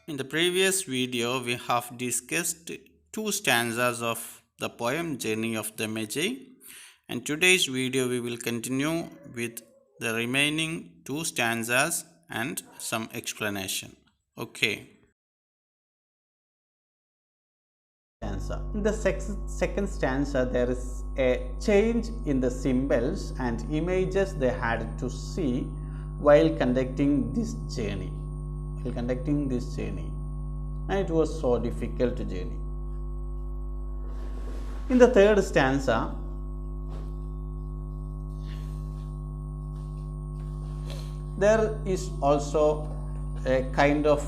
In the previous video, we have discussed two stanzas of the poem Journey of the Magi, and today's video we will continue with the remaining two stanzas and some explanation. Okay. In the second stanza, there is a change in the symbols and images they had to see while conducting this journey. And it was so difficult journey. In the third stanza, there is also a kind of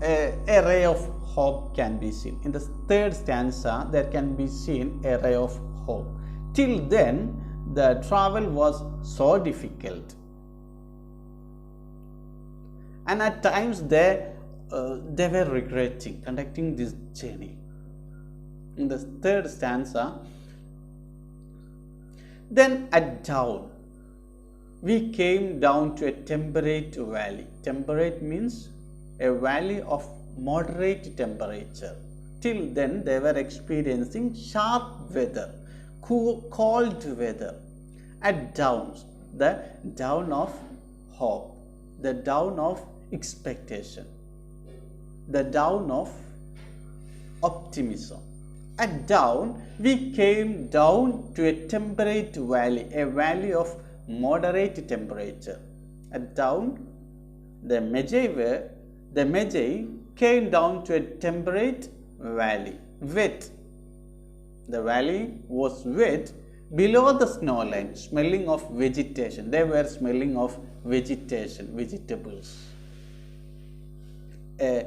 a ray of hope can be seen. In the third stanza, there can be seen a ray of hope. Till then, the travel was so difficult, and at times they were regretting conducting this journey. In the third stanza, then at dawn, we came down to a temperate valley. Temperate means a valley of moderate temperature. Till then, they were experiencing sharp weather, cold weather. At dawn, the dawn of hope, the dawn of expectation, the dawn of optimism. At dawn, we came down to a temperate valley, a valley of moderate temperature. At dawn, the Magi came down to a temperate valley, wet. The valley was wet below the snow line, smelling of vegetation. They were smelling of vegetation, vegetables. A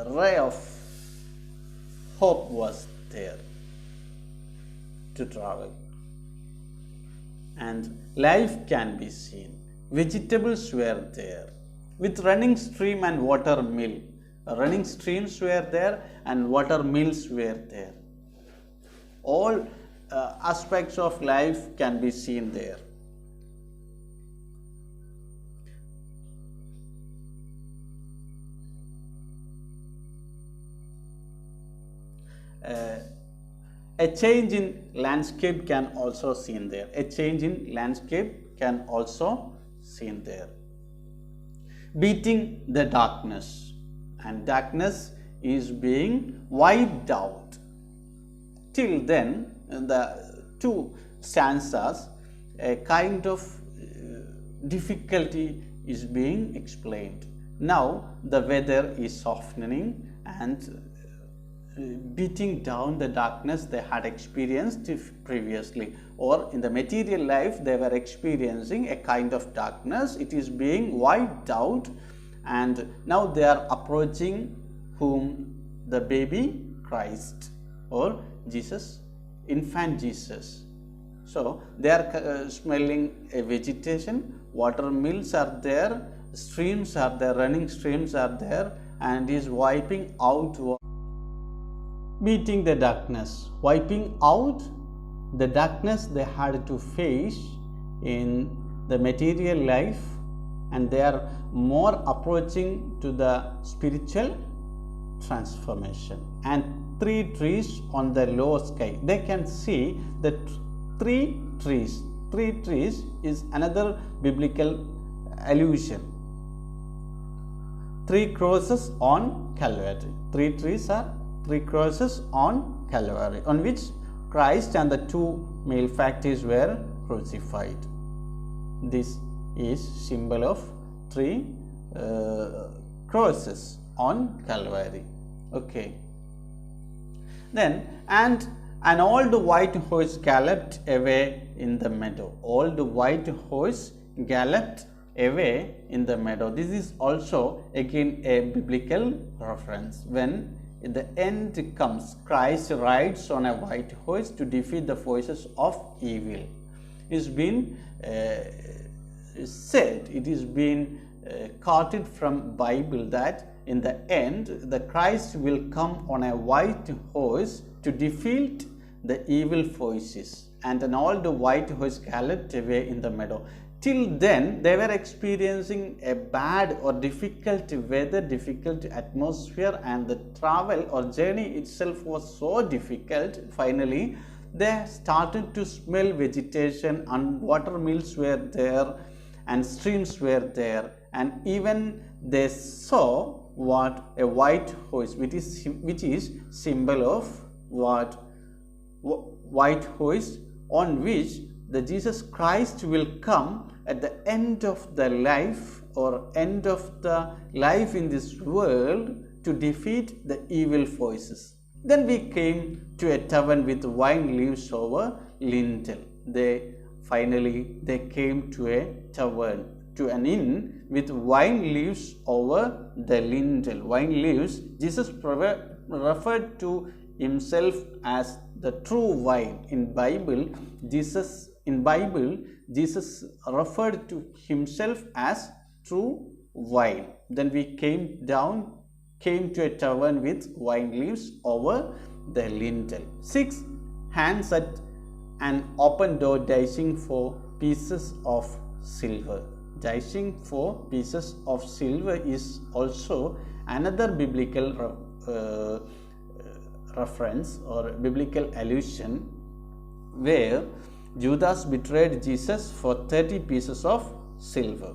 ray of hope was there to travel, and life can be seen. Vegetables were there with running stream and water mill. Running streams were there and water mills were there. All aspects of life can be seen there. A change in landscape can also seen there. A change in landscape can also seen there. Beating the darkness, and darkness is being wiped out. Till then, the two stanzas, a kind of difficulty is being explained. Now the weather is softening and beating down the darkness they had experienced previously, or in the material life they were experiencing a kind of darkness. It is being wiped out, and now they are approaching whom? The baby Christ, or Jesus, infant Jesus. So they are smelling a vegetation, water mills are there, streams are there, running streams are there, and is wiping out, beating the darkness, wiping out the darkness they had to face in the material life, and they are more approaching to the spiritual transformation. And three trees on the low sky, they can see the three trees. Three trees is another biblical allusion. Three crosses on Calvary. Three trees are three crosses on Calvary, on which Christ and the two malefactors were crucified. This is symbol of three crosses on Calvary. Okay. Then, and an old white horse galloped away in the meadow. Old white horse galloped away in the meadow. This is also again a biblical reference. When the end comes, Christ rides on a white horse to defeat the forces of evil. It's been said, it is been quoted from Bible that in the end the Christ will come on a white horse to defeat the evil forces, and an old white horse galloped away in the meadow. Till then, they were experiencing a bad or difficult weather, difficult atmosphere, and the travel or journey itself was so difficult. Finally, they started to smell vegetation, and water mills were there, and streams were there, and even they saw what a white horse, which is symbol of what? White horse, on which the Jesus Christ will come at the end of the life or end of the life in this world to defeat the evil forces. Then we came to a tavern with wine leaves over lintel. They came to a tavern, to an inn with wine leaves over the lintel. Wine leaves, Jesus referred to himself as the true wine. In Bible, Jesus referred to himself as true wine. Then we came to a tavern with wine leaves over the lintel. 6. Hands at an open door dashing for pieces of silver. Dashing for pieces of silver is also another biblical reference or biblical allusion, where Judas betrayed Jesus for 30 pieces of silver.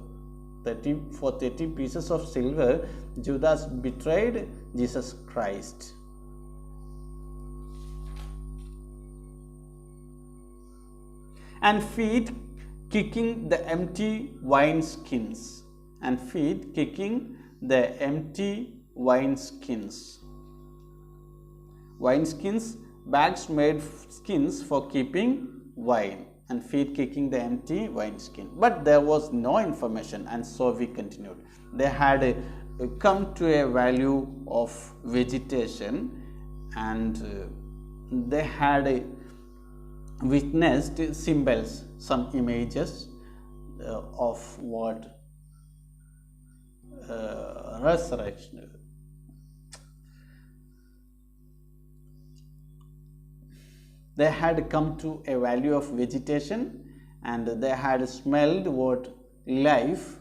30 pieces of silver, Judas betrayed Jesus Christ. And feet kicking the empty wineskins. And feet kicking the empty wineskins. Wineskins, bags made skins for keeping wine, and feet kicking the empty wineskin. But there was no information, and so we continued. They had come to a value of vegetation, and they had witnessed symbols, some images of what? Resurrection. They had come to a value of vegetation, and they had smelled what? Life,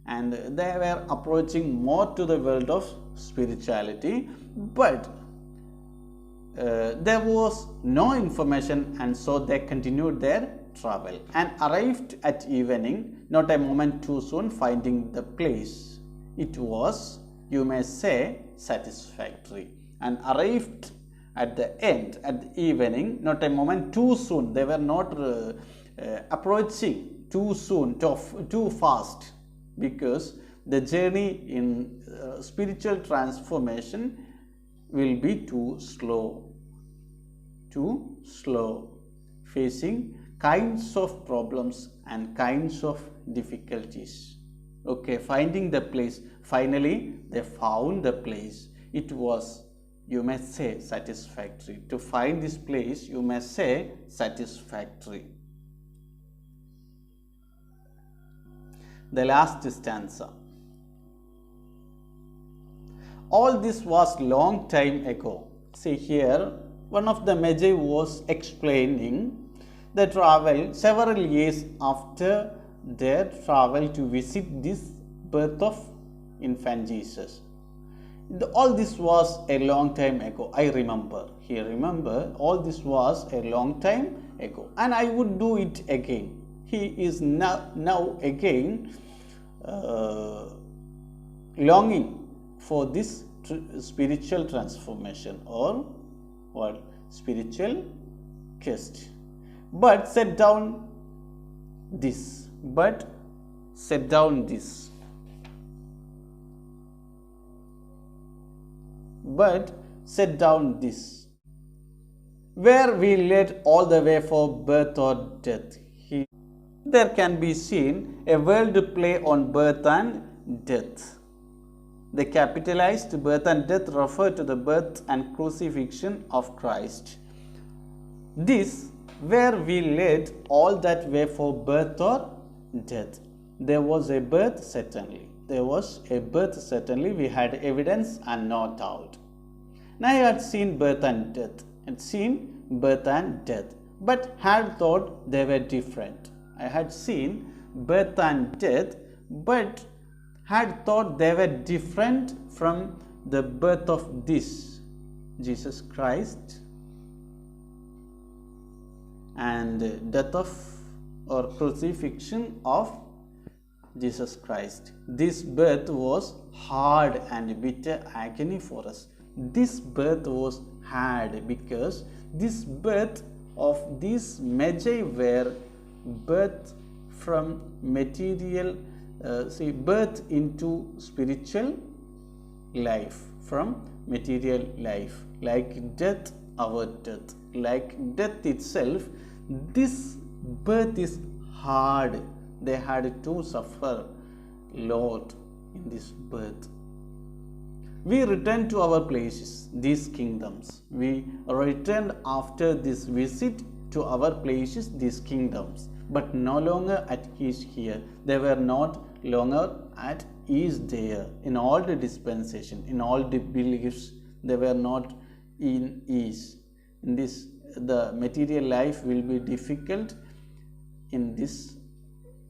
and they were approaching more to the world of spirituality, but there was no information, and so they continued their travel and arrived at evening, not a moment too soon, finding the place. It was, you may say, satisfactory, and arrived at the end, at the evening, not a moment too soon. They were not approaching too soon, too fast, because the journey in spiritual transformation will be too slow, facing kinds of problems and kinds of difficulties. Okay, finding the place. Finally, they found the place. It was, you may say, satisfactory. To find this place, you may say, satisfactory. The last stanza. All this was long time ago. See here, one of the Magi was explaining the travel several years after their travel to visit this birth of infant Jesus. All this was a long time ago. I remember. Here, remember, all this was a long time ago, and I would do it again. He is now again longing for this spiritual transformation, or what? Spiritual quest. But set down this. Where we led all the way for birth or death. There can be seen a world play on birth and death. The capitalized birth and death refer to the birth and crucifixion of Christ. This, where we led all that way for birth or death. There was a birth, certainly. We had evidence and no doubt. Now I had seen birth and death, but had thought they were different. I had seen birth and death, but had thought they were different from the birth of this Jesus Christ and death of or crucifixion of Jesus Christ. This birth was hard and bitter agony for us. This birth was hard because this birth of these Magi were birth from material, birth into spiritual life, from material life, like death, our death, like death itself. This birth is hard. They had to suffer a lot in this birth. We returned to our places, these kingdoms. We returned after this visit to our places, these kingdoms, but no longer at ease here. They were not longer at ease there. In all the dispensation, in all the beliefs, they were not in ease. In this, the material life will be difficult in this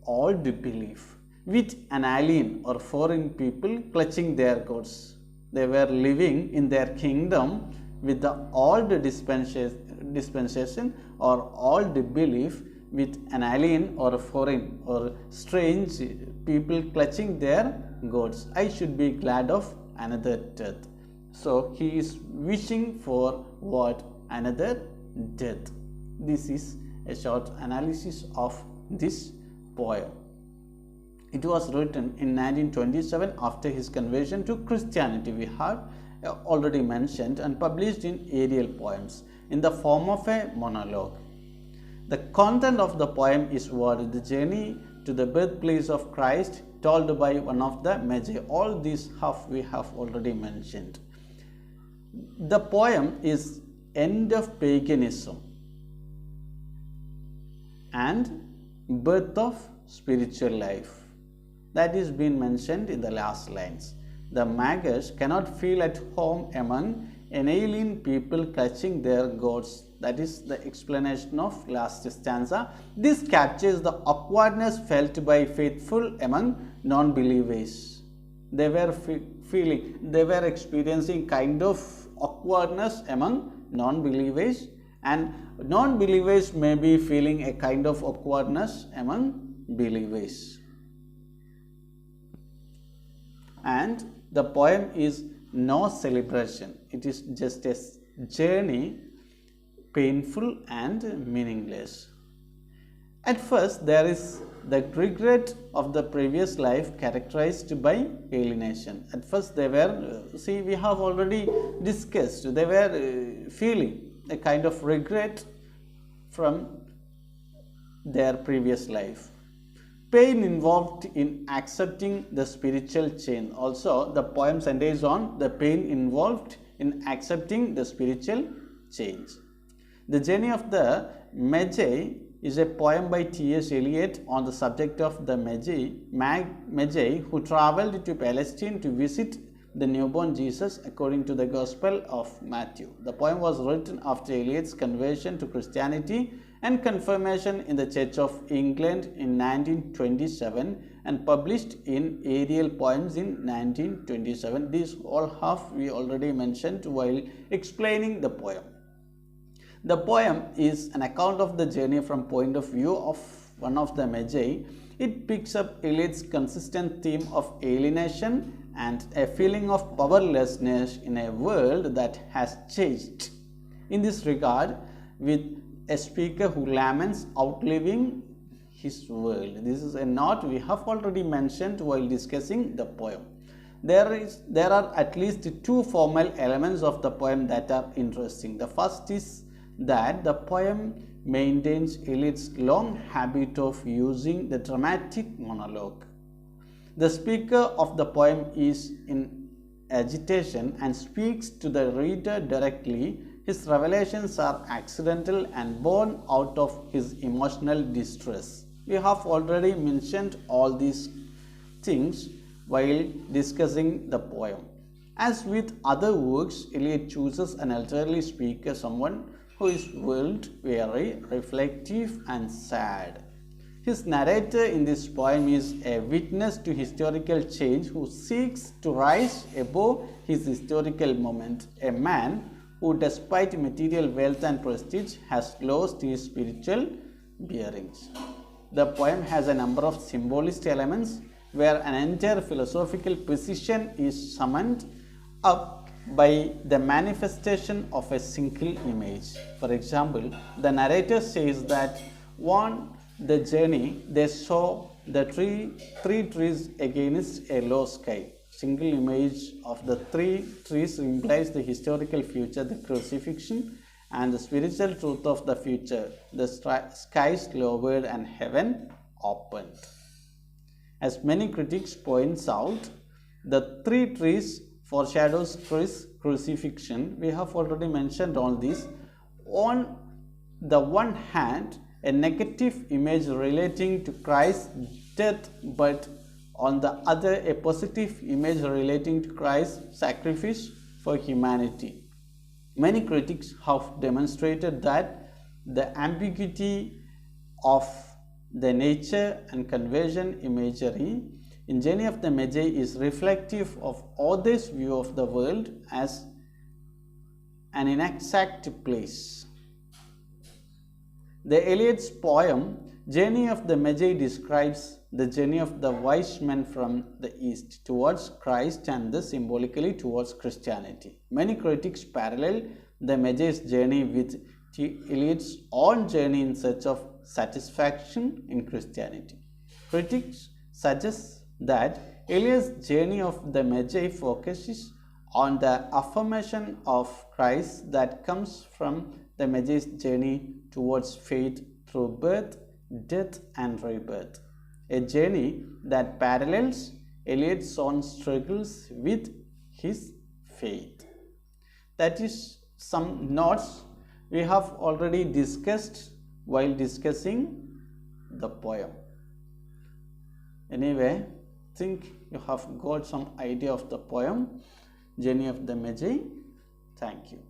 old belief, with an alien or foreign people clutching their gods. They were living in their kingdom with the old dispensation or old belief, with an alien or a foreign or strange people clutching their gods. I should be glad of another death. So he is wishing for what? Another death. This is a short analysis of this poem. It was written in 1927 after his conversion to Christianity, we have already mentioned, and published in Ariel Poems in the form of a monologue. The content of the poem is what? The journey to the birthplace of Christ told by one of the Magi. All these we have already mentioned. The poem is end of paganism and birth of spiritual life. That is being mentioned in the last lines. The Magi cannot feel at home among an alien people clutching their gods. That is the explanation of last stanza. This captures the awkwardness felt by faithful among non-believers. They were experiencing kind of awkwardness among non-believers, and non-believers may be feeling a kind of awkwardness among believers. And the poem is no celebration. It is just a journey, painful and meaningless. At first, there is the regret of the previous life characterized by alienation. At first, they were, we have already discussed, they were feeling a kind of regret from their previous life. Pain involved in accepting the spiritual change. Also, the poem centers on the pain involved in accepting the spiritual change. The Journey of the Magi is a poem by S.Eliot on the subject of the Magi who traveled to Palestine to visit the newborn Jesus according to the Gospel of Matthew. The poem was written after Eliot's conversion to Christianity and confirmation in the Church of England in 1927 and published in Ariel Poems in 1927. These all have we already mentioned while explaining the poem. The poem is an account of the journey from point of view of one of the Magi. It picks up Eliot's consistent theme of alienation and a feeling of powerlessness in a world that has changed. In this regard, with a speaker who laments outliving his world. This is a note we have already mentioned while discussing the poem. There are at least two formal elements of the poem that are interesting. The first is that the poem maintains Eliot's long habit of using the dramatic monologue. The speaker of the poem is in agitation and speaks to the reader directly. His revelations are accidental and born out of his emotional distress. We have already mentioned all these things while discussing the poem. As with other works, Eliot chooses an elderly speaker, someone who is world-weary, reflective and sad. His narrator in this poem is a witness to historical change who seeks to rise above his historical moment, a man who, despite material wealth and prestige, has lost his spiritual bearings. The poem has a number of symbolist elements where an entire philosophical precision is summoned up by the manifestation of a single image. For example, the narrator says that on the journey they saw the three trees against a low sky. Single image of the three trees implies the historical future, the crucifixion, and the spiritual truth of the future, the skies lowered and heaven opened. As many critics points out, the three trees foreshadows Christ's crucifixion. We have already mentioned all this. On the one hand, a negative image relating to Christ's death, but on the other, a positive image relating to Christ's sacrifice for humanity. Many critics have demonstrated that the ambiguity of the nature and conversion imagery in Journey of the Magi is reflective of author's view of the world as an inexact place. The S.Eliot's poem Journey of the Magi describes the journey of the wise men from the east towards Christ and thus symbolically towards Christianity. Many critics parallel the Magi's journey with S.Eliot's own journey in search of satisfaction in Christianity. Critics suggest that S.Eliot's journey of the Magi focuses on the affirmation of Christ that comes from the Magi's journey towards faith through birth, death, and rebirth. A journey that parallels S.Eliot's own struggles with his faith. That is some notes we have already discussed while discussing the poem. Anyway, think you have got some idea of the poem Journey of the Magi. Thank you.